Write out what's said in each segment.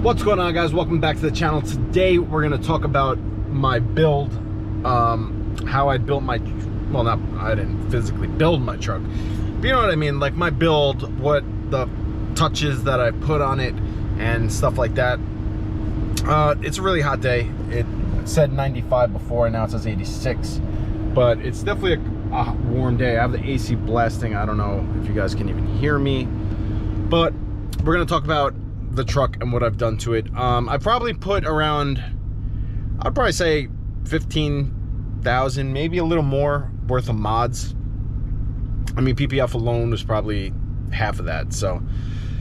What's going on, guys? Welcome back to the channel. Today we're going to talk about my build, how I built my, well, not, I didn't physically build my truck, but you know what I mean, like my build, what the touches that I put on it and stuff like that. It's a really hot day. It said 95 before, and now it says 86, but it's definitely a warm day. I have the AC blasting. I don't know if you guys can even hear me, but we're going to talk about the truck and what I've done to it. I probably put around, I'd probably say 15,000, maybe a little more worth of mods. I mean, PPF alone was probably half of that. So,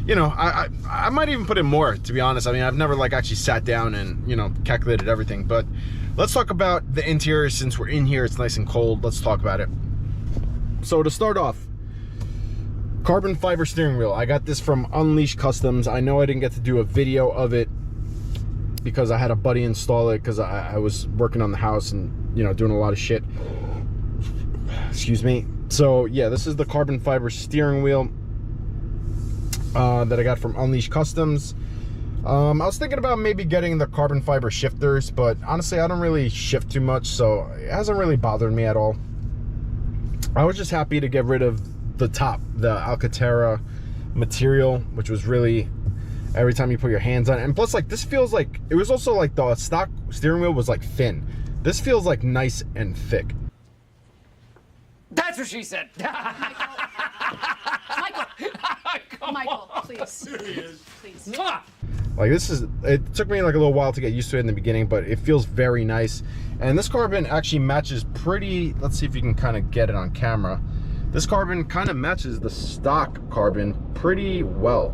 you know, I might even put in more, to be honest. I mean, I've never like actually sat down and, you know, calculated everything. But let's talk about the interior. Since we're in here, it's nice and cold. Let's talk about it. So to start off, carbon fiber steering wheel. I got this from Unleashed Customs. I know I didn't get to do a video of it because I had a buddy install it because I was working on the house and, you know, doing a lot of shit. Excuse me. So yeah, this is the carbon fiber steering wheel that I got from Unleashed Customs. I was thinking about maybe getting the carbon fiber shifters, but honestly, I don't really shift too much, so it hasn't really bothered me at all. I was just happy to get rid of the top, the Alcantara material, which was really, every time you put your hands on it, and plus, like, this feels like, it was also like the stock steering wheel was like thin. This feels like nice and thick. That's what she said. Michael, please. Please. Like, this is, it took me like a little while to get used to it in the beginning, but it feels very nice. And this carbon actually matches pretty, let's see if you can kind of get it on camera. This carbon kind of matches the stock carbon pretty well.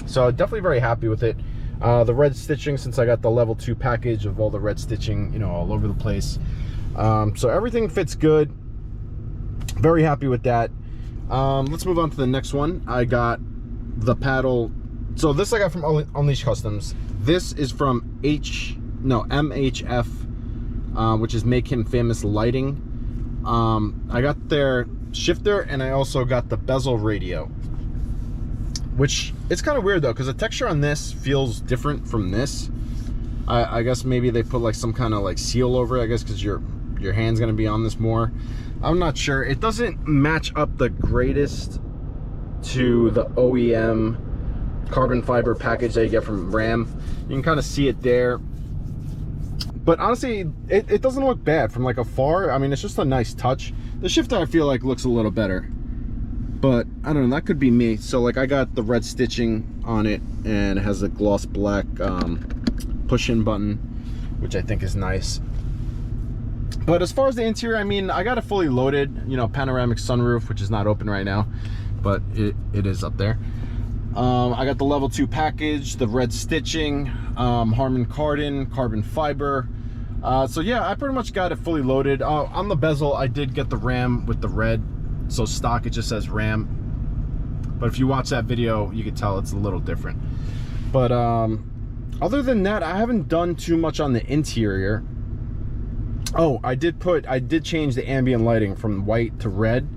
So definitely very happy with it. The red stitching, since I got the level 2 package of all the red stitching, you know, all over the place. So everything fits good. Very happy with that. Let's move on to the next one. I got the paddle. So this I got from Unleashed Customs. This is from MHF, which is Make Him Famous Lighting. I got their shifter, and I also got the bezel radio, which it's kind of weird though, because the texture on this feels different from this. I guess maybe they put like some kind of like seal over it, I guess, because your hand's gonna be on this more. I'm not sure. It doesn't match up the greatest to the OEM carbon fiber package that you get from Ram. You can kind of see it there, but honestly, it doesn't look bad from like afar. I mean, it's just a nice touch. The shifter, I feel like, looks a little better, but I don't know, that could be me. So like, I got the red stitching on it, and it has a gloss black push-in button, which I think is nice. But as far as the interior, I mean, I got it fully loaded, you know, panoramic sunroof, which is not open right now, but it is up there. I got the level 2 package, the red stitching, Harman Kardon, carbon fiber. So yeah, I pretty much got it fully loaded. On the bezel, I did get the Ram with the red. So stock, it just says Ram. But if you watch that video, you can tell it's a little different. But other than that, I haven't done too much on the interior. Oh, I did change the ambient lighting from white to red.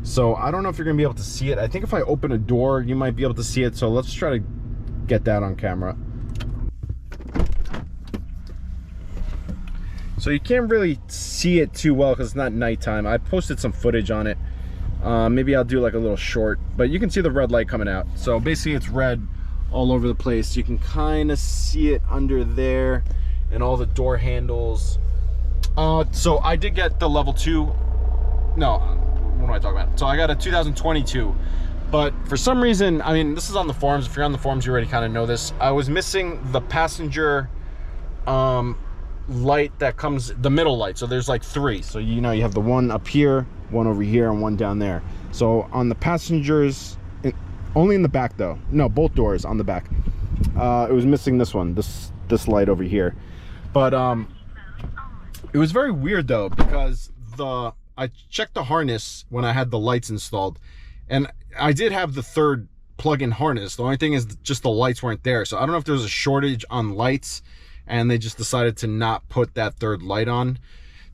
So I don't know if you're gonna be able to see it. I think if I open a door, you might be able to see it. So let's try to get that on camera. So you can't really see it too well because it's not nighttime. I posted some footage on it. Maybe I'll do like a little short, but you can see the red light coming out. So basically it's red all over the place. You can kind of see it under there and all the door handles. So I did get the level 2. No, what am I talking about? So I got a 2022, but for some reason, I mean, this is on the forums. If you're on the forums, you already kind of know this. I was missing the passenger light that comes, the middle light. So there's like 3. So, you know, you have the one up here, one over here, and one down there. So on the passengers, only in the back though. No, both doors on the back. It was missing this one, this light over here. But it was very weird though, because I checked the harness when I had the lights installed, and I did have the 3rd plug-in harness. The only thing is just the lights weren't there. So I don't know if there was a shortage on lights and they just decided to not put that 3rd light on.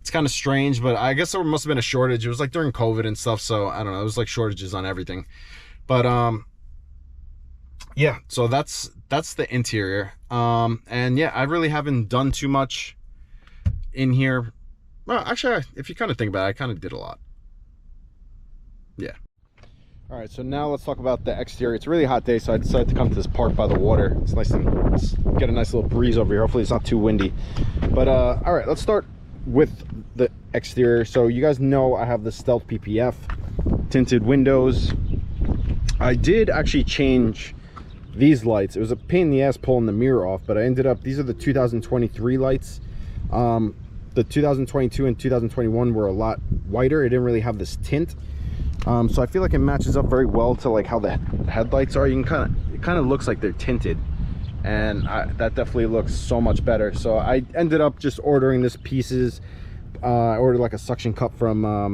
It's kind of strange, but I guess there must have been a shortage. It was like during COVID and stuff, so I don't know, it was like shortages on everything. But yeah, so that's the interior. And yeah, I really haven't done too much in here. Well, actually, if you kind of think about it, I kind of did a lot. Yeah. All right, so now let's talk about the exterior. It's a really hot day, so I decided to come to this park by the water. It's nice and get a nice little breeze over here. Hopefully it's not too windy. But all right, let's start with the exterior. So you guys know I have the Stealth PPF, tinted windows. I did actually change these lights. It was a pain in the ass pulling the mirror off, but I ended up, these are the 2023 lights. The 2022 and 2021 were a lot whiter. It didn't really have this tint. So I feel like it matches up very well to like how the headlights are. You can it kind of looks like they're tinted, and that definitely looks so much better. So I ended up just ordering this pieces. I ordered like a suction cup from I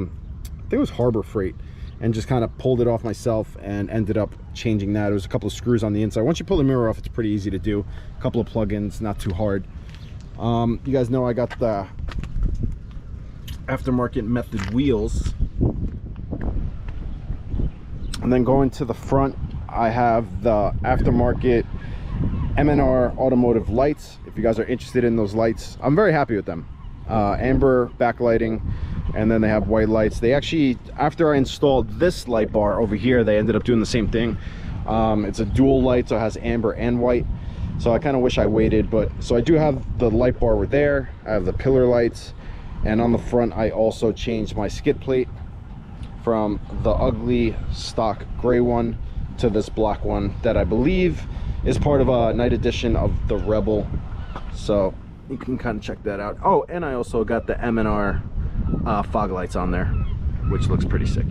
think it was Harbor Freight, and just kind of pulled it off myself and ended up changing that. It was a couple of screws on the inside. Once you pull the mirror off, it's pretty easy to do. A couple of plugins, not too hard. You guys know I got the aftermarket Method wheels. And then going to the front, I have the aftermarket M&R automotive lights. If you guys are interested in those lights, I'm very happy with them. Amber backlighting, and then they have white lights. They actually, after I installed this light bar over here, they ended up doing the same thing. It's a dual light, so it has amber and white. So I kind of wish I waited, but so I do have the light bar over there. I have the pillar lights, and on the front I also changed my skid plate from the ugly stock gray one to this black one that I believe is part of a night edition of the Rebel. So you can kind of check that out. Oh, and I also got the M&R fog lights on there, which looks pretty sick.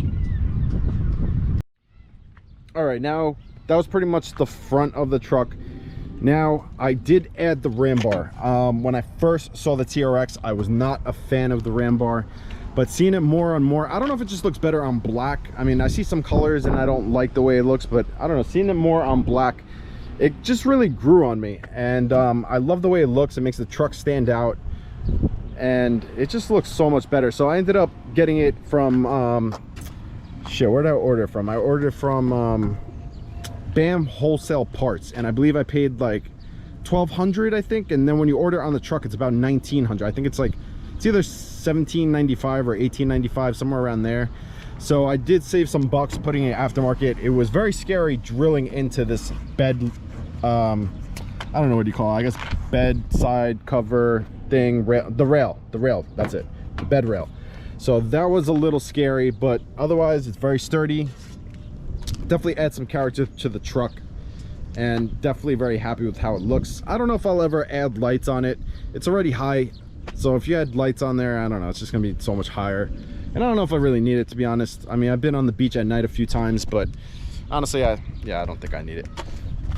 All right, now that was pretty much the front of the truck. Now I did add the ram bar. When I first saw the TRX, I was not a fan of the ram bar, but seeing it more and more, I don't know if it just looks better on black. I mean, I see some colors and I don't like the way it looks, but I don't know, seeing it more on black, it just really grew on me. And I love the way it looks. It makes the truck stand out, and it just looks so much better. So I ended up getting it from shit, where did I order it from? I ordered it from BAM Wholesale Parts, and I believe I paid like $1,200, I think. And then when you order it on the truck, it's about $1,900. I think it's like, it's either $1,795 or $1,895, somewhere around there. So I did save some bucks putting it aftermarket. It was very scary drilling into this bed, I don't know what you call it, I guess bedside cover thing, the rail, that's it, the bed rail. So that was a little scary, but otherwise it's very sturdy. Definitely add some character to the truck, and definitely very happy with how it looks. I don't know if I'll ever add lights on it. It's already high, so if you had lights on there, I don't know, it's just gonna be so much higher. And I don't know if I really need it, to be honest. I mean, I've been on the beach at night a few times, but honestly, I don't think I need it.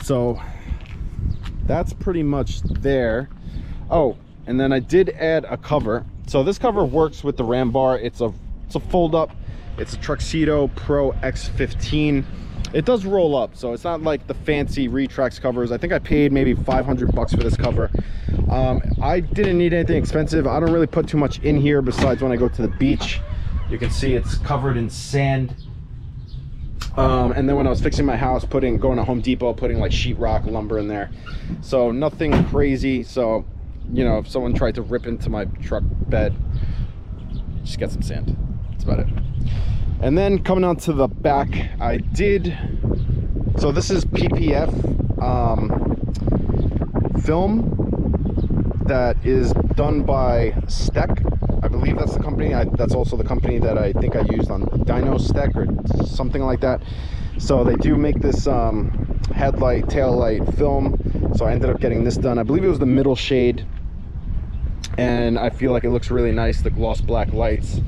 So that's pretty much there. Oh, and then I did add a cover. So this cover works with the ram bar. It's a fold up. It's a Tuxedo Pro X15. It does roll up, so it's not like the fancy Retrax covers. I think I paid maybe 500 bucks for this cover. I didn't need anything expensive. I don't really put too much in here besides when I go to the beach. You can see it's covered in sand. And then when I was fixing my house, going to Home Depot, putting like sheetrock lumber in there. So nothing crazy. So, you know, if someone tried to rip into my truck bed, just get some sand. That's about it. And then coming on to the back, so this is PPF film that is done by Steck. I believe that's the company. That's also the company that I think I used on Dyno Steck or something like that. So they do make this headlight, tail light film. So I ended up getting this done. I believe it was the middle shade, and I feel like it looks really nice. The gloss black lights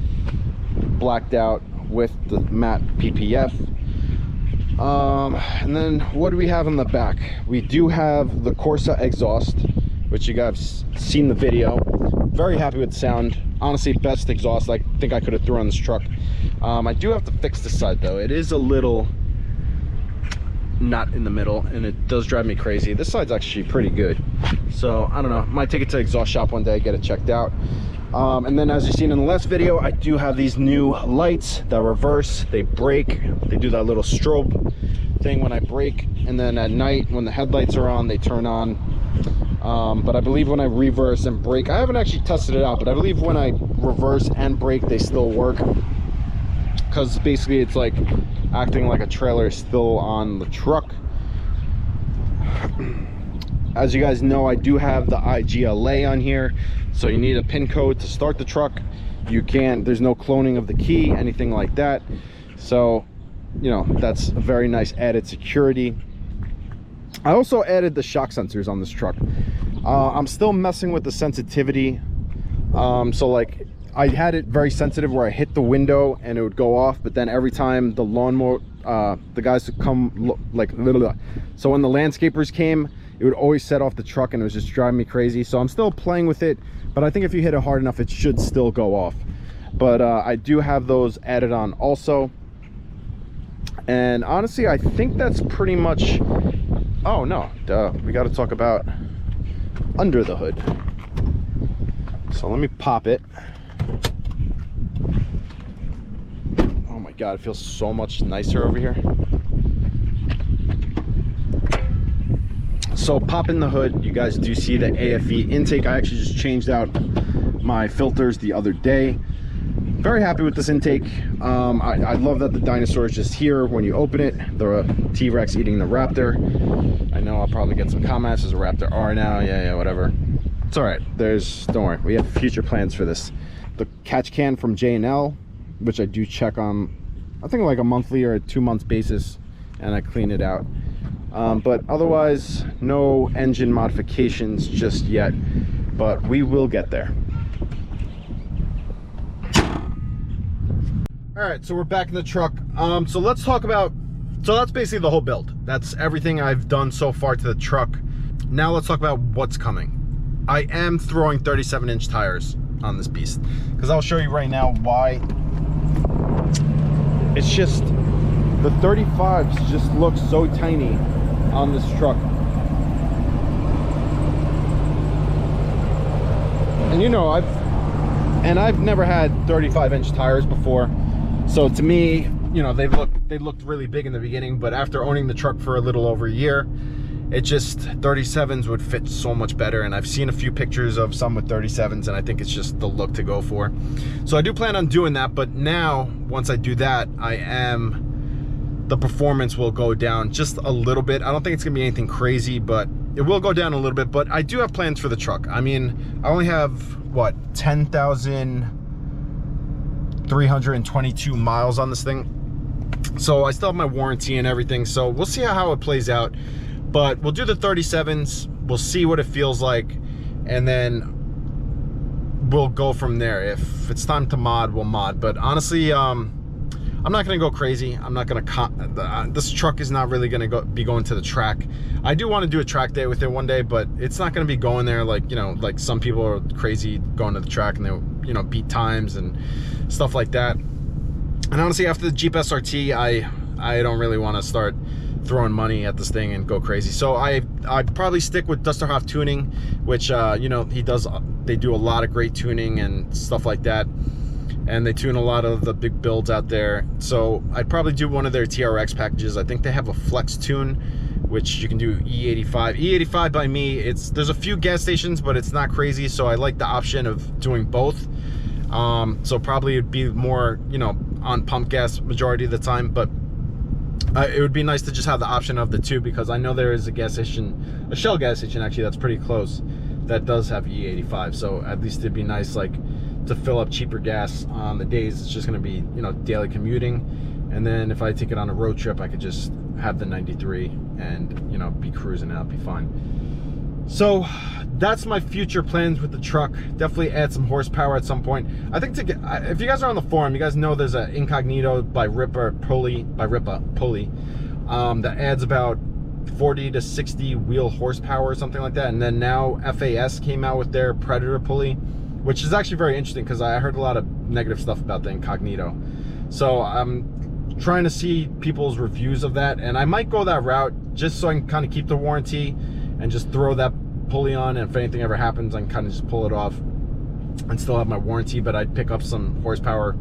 blacked out with the matte PPF. And then what do we have in the back? We do have the Corsa exhaust, which you guys seen the video. Very happy with the sound. Honestly, best exhaust I think I could have thrown on this truck. I do have to fix this side though. It is a little not in the middle, and it does drive me crazy. This side's actually pretty good, so I don't know, might take it to exhaust shop one day, get it checked out. And then as you've seen in the last video, I do have these new lights that reverse, they brake, they do that little strobe thing when I brake, and then at night when the headlights are on, they turn on. But I believe when I reverse and brake, I haven't actually tested it out, but I believe when I reverse and brake, they still work, because basically it's like acting like a trailer is still on the truck. As you guys know, I do have the IGLA on here, so you need a pin code to start the truck. You can't, there's no cloning of the key, anything like that. So, you know, that's a very nice added security. I also added the shock sensors on this truck. I'm still messing with the sensitivity. So like, I had it very sensitive where I hit the window and it would go off, but then every time the lawnmower, the guys would come, like, so when the landscapers came, it would always set off the truck, and it was just driving me crazy. So I'm still playing with it, but I think if you hit it hard enough, it should still go off. But I do have those added on also. And honestly, I think that's pretty much, oh no, duh, we got to talk about under the hood. So let me pop it. Oh my God, it feels so much nicer over here. So popping the hood, you guys do see the AFE intake. I actually just changed out my filters the other day. Very happy with this intake. I love that the dinosaur is just here when you open it. The T-Rex eating the Raptor. I know I'll probably get some comments. There's a Raptor R now. Yeah, whatever. It's all right. Don't worry. We have future plans for this. The catch can from J&L, which I do check on, I think like a monthly or a 2 month basis, and I clean it out. But otherwise, no engine modifications just yet, but we will get there. All right, so we're back in the truck. So let's talk about, so that's basically the whole build. That's everything I've done so far to the truck. Now let's talk about what's coming. I am throwing 37-inch tires on this beast, because I'll show you right now why. It's just, the 35s just look so tiny on this truck. And you know, I've never had 35-inch tires before. So to me, you know, they looked really big in the beginning, but after owning the truck for a little over a year, it just, 37s would fit so much better. And I've seen a few pictures of some with 37s, and I think it's just the look to go for. So I do plan on doing that, but now, once I do that, the performance will go down just a little bit. I don't think it's gonna be anything crazy, but it will go down a little bit. But I do have plans for the truck. I mean, I only have, what, 10,322 miles on this thing. So I still have my warranty and everything. So we'll see how it plays out. But we'll do the 37s. We'll see what it feels like. And then we'll go from there. If it's time to mod, we'll mod. But honestly, I'm not gonna go crazy. I'm not gonna, this truck is not really gonna be going to the track. I do want to do a track day with it one day, but it's not gonna be going there like, you know, like some people are crazy going to the track and they, you know, beat times and stuff like that. And honestly, after the Jeep SRT, I don't really want to start throwing money at this thing and go crazy. So I'd probably stick with Dusterhoff Tuning, which you know, they do a lot of great tuning and stuff like that. And they tune a lot of the big builds out there. So I'd probably do one of their TRX packages. I think they have a Flex Tune, which you can do E85. E85 by me, there's a few gas stations, but it's not crazy. So I like the option of doing both. So probably it'd be more, you know, on pump gas majority of the time, but it would be nice to just have the option of the two, because I know there is a gas station, a Shell gas station actually, that's pretty close, that does have E85. So at least it'd be nice, like, to fill up cheaper gas on the days it's just going to be, you know, daily commuting. And then if I take it on a road trip, I could just have the 93 and, you know, be cruising out, be fine. So that's my future plans with the truck. Definitely add some horsepower at some point. I think if you guys are on the forum, you guys know there's an Incognito by Ripa Pulley, that adds about 40 to 60 wheel horsepower or something like that. And then now FAS came out with their Predator pulley, which is actually very interesting, because I heard a lot of negative stuff about the Incognito. So I'm trying to see people's reviews of that, and I might go that route just so I can kind of keep the warranty and just throw that pulley on, and if anything ever happens, I can kind of just pull it off. and still have my warranty, but I'd pick up some horsepower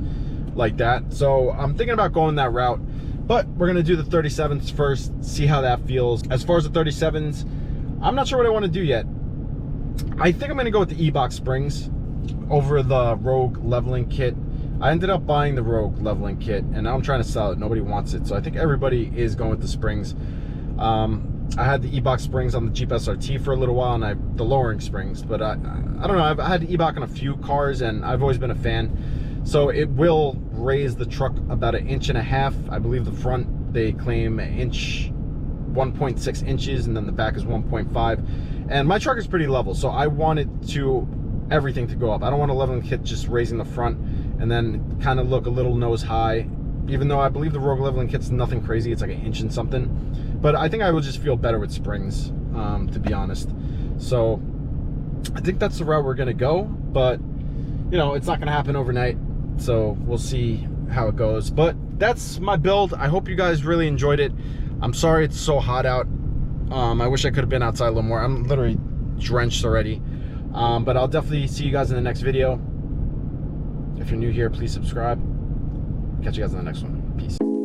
like that. So I'm thinking about going that route, but we're gonna do the 37s first, see how that feels. As far as the 37s, I'm not sure what I want to do yet. I think I'm gonna go with the E-Box springs over the Rogue leveling kit. I ended up buying the Rogue leveling kit, and now I'm trying to sell it. Nobody wants it, so I think everybody is going with the springs. I had the E-Box springs on the Jeep SRT for a little while, and the lowering springs, but I don't know, I've had E-Box on a few cars, and I've always been a fan. So it will raise the truck about 1.5 inches. I believe the front, they claim 1.6 inches, and then the back is 1.5. And my truck is pretty level, so I wanted everything to go up. I don't want a leveling kit just raising the front and then kind of look a little nose high, even though I believe the Rogue leveling kit's nothing crazy. It's like 1 inch and something. But I think I would just feel better with springs, to be honest. So I think that's the route we're gonna go, but you know, it's not gonna happen overnight. So we'll see how it goes. But that's my build. I hope you guys really enjoyed it. I'm sorry it's so hot out. I wish I could have been outside a little more. I'm literally drenched already. But I'll definitely see you guys in the next video. If you're new here, please subscribe. Catch you guys in the next one. Peace.